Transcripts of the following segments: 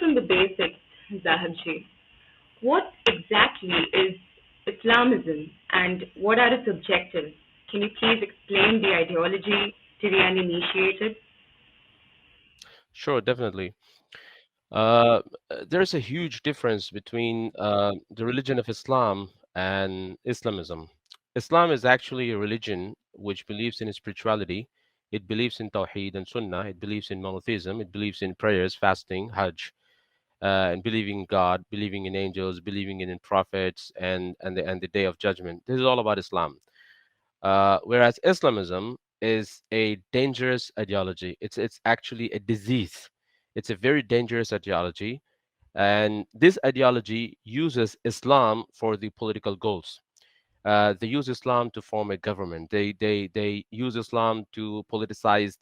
from the basics, Zahack. What exactly is Islamism and what are its objectives? Can you please explain the ideology to the uninitiated? Sure, definitely. Uh, there's a huge difference between the religion of Islam and Islamism. Islam is actually a religion which believes in spirituality. It believes in Tawheed and Sunnah. It believes in monotheism. It believes in prayers, fasting, Hajj, and believing in God, believing in angels, believing in prophets, and the Day of Judgment. This is all about Islam. Whereas Islamism is a dangerous ideology. It's actually a disease. It's a very dangerous ideology, and this ideology uses Islam for the political goals. They use Islam to form a government. They use Islam to politicize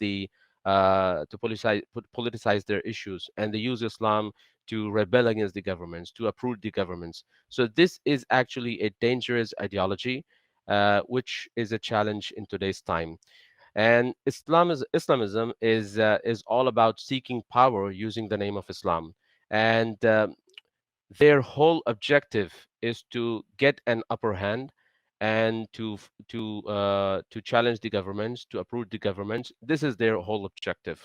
politicize their issues, and they use Islam to rebel against the governments, to uproot the governments. So this is actually a dangerous ideology, which is a challenge in today's time. And Islamism is all about seeking power using the name of Islam, and their whole objective is to get an upper hand and to challenge the governments, to uproot the governments. This is their whole objective.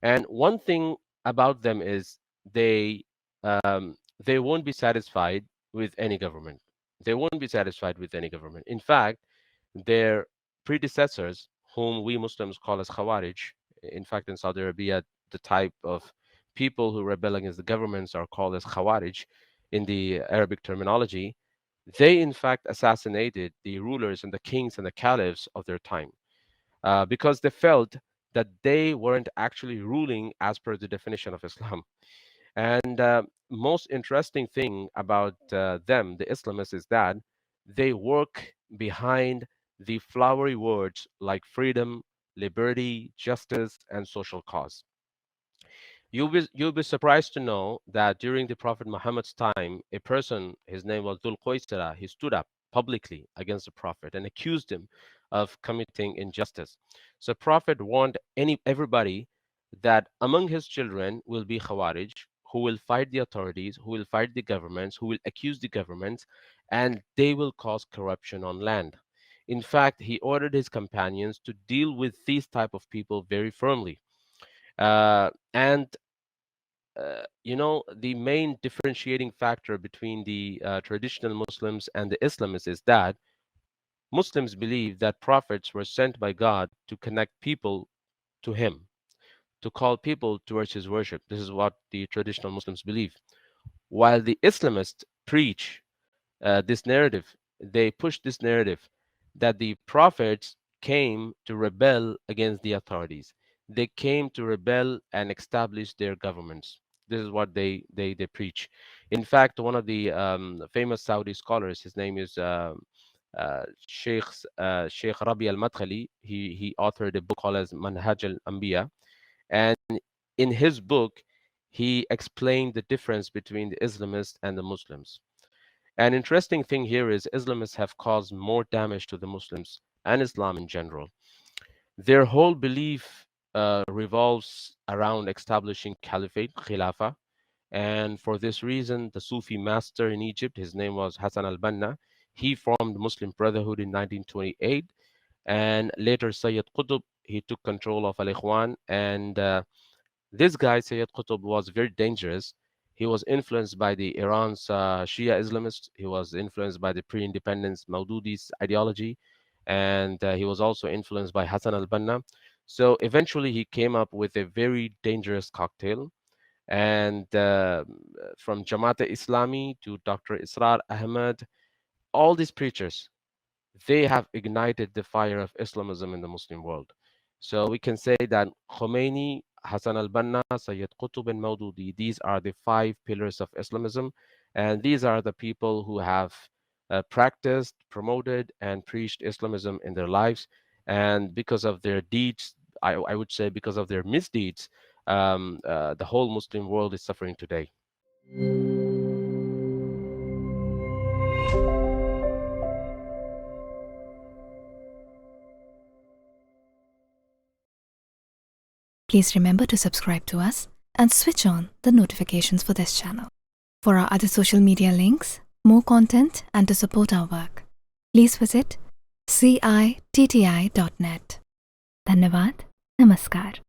And one thing about them is they won't be satisfied with any government. They won't be satisfied with any government. In fact, their predecessors, whom we Muslims call as Khawarij, in fact, in Saudi Arabia, the type of people who rebel against the governments are called as Khawarij in the Arabic terminology. They, in fact, assassinated the rulers and the kings and the caliphs of their time because they felt that they weren't actually ruling as per the definition of Islam. And most interesting thing about them, the Islamists, is that they work behind the flowery words like freedom, liberty, justice, and social cause. You'll be surprised to know that during the Prophet Muhammad's time, a person, his name was Dhul Qaisara, he stood up publicly against the Prophet and accused him of committing injustice. So Prophet warned everybody that among his children will be Khawarij, who will fight the authorities, who will fight the governments, who will accuse the governments, and they will cause corruption on land. In fact, he ordered his companions to deal with these type of people very firmly. And the main differentiating factor between the traditional Muslims and the Islamists is that Muslims believe that prophets were sent by God to connect people to Him, to call people towards His worship. This is what the traditional Muslims believe. While the Islamists preach this narrative, they push this narrative that the prophets came to rebel against the authorities. They came to rebel and establish their governments. This is what they preach. In fact, one of the famous Saudi scholars, his name is Sheikh Sheikh Rabi al-Madkhali. He authored a book called as Manhaj al-Anbiya, and in his book, he explained the difference between the Islamists and the Muslims. An interesting thing here is Islamists have caused more damage to the Muslims and Islam in general. Their whole belief revolves around establishing caliphate, khilafah, and for this reason, the Sufi master in Egypt, his name was Hassan al-Banna, he formed Muslim Brotherhood in 1928, and later Sayyid Qutb, he took control of Al-Ikhwan, and this guy, Sayyid Qutb, was very dangerous. He was influenced by the Iran's Shia Islamists. He was influenced by the pre-independence Maududi's ideology, and he was also influenced by Hassan al-Banna. So eventually, he came up with a very dangerous cocktail. And from Jamaat Islami to Dr. Israr Ahmed, all these preachers, they have ignited the fire of Islamism in the Muslim world. So we can say that Khomeini, Hassan al-Banna, Sayyid Qutb, and Maududi, these are the five pillars of Islamism. And these are the people who have practiced, promoted, and preached Islamism in their lives. And because of their deeds, I would say because of their misdeeds, the whole Muslim world is suffering today. Please remember to subscribe to us and switch on the notifications for this channel. For our other social media links, more content, and to support our work, please visit citti.net. Dhanyavad. Namaskar.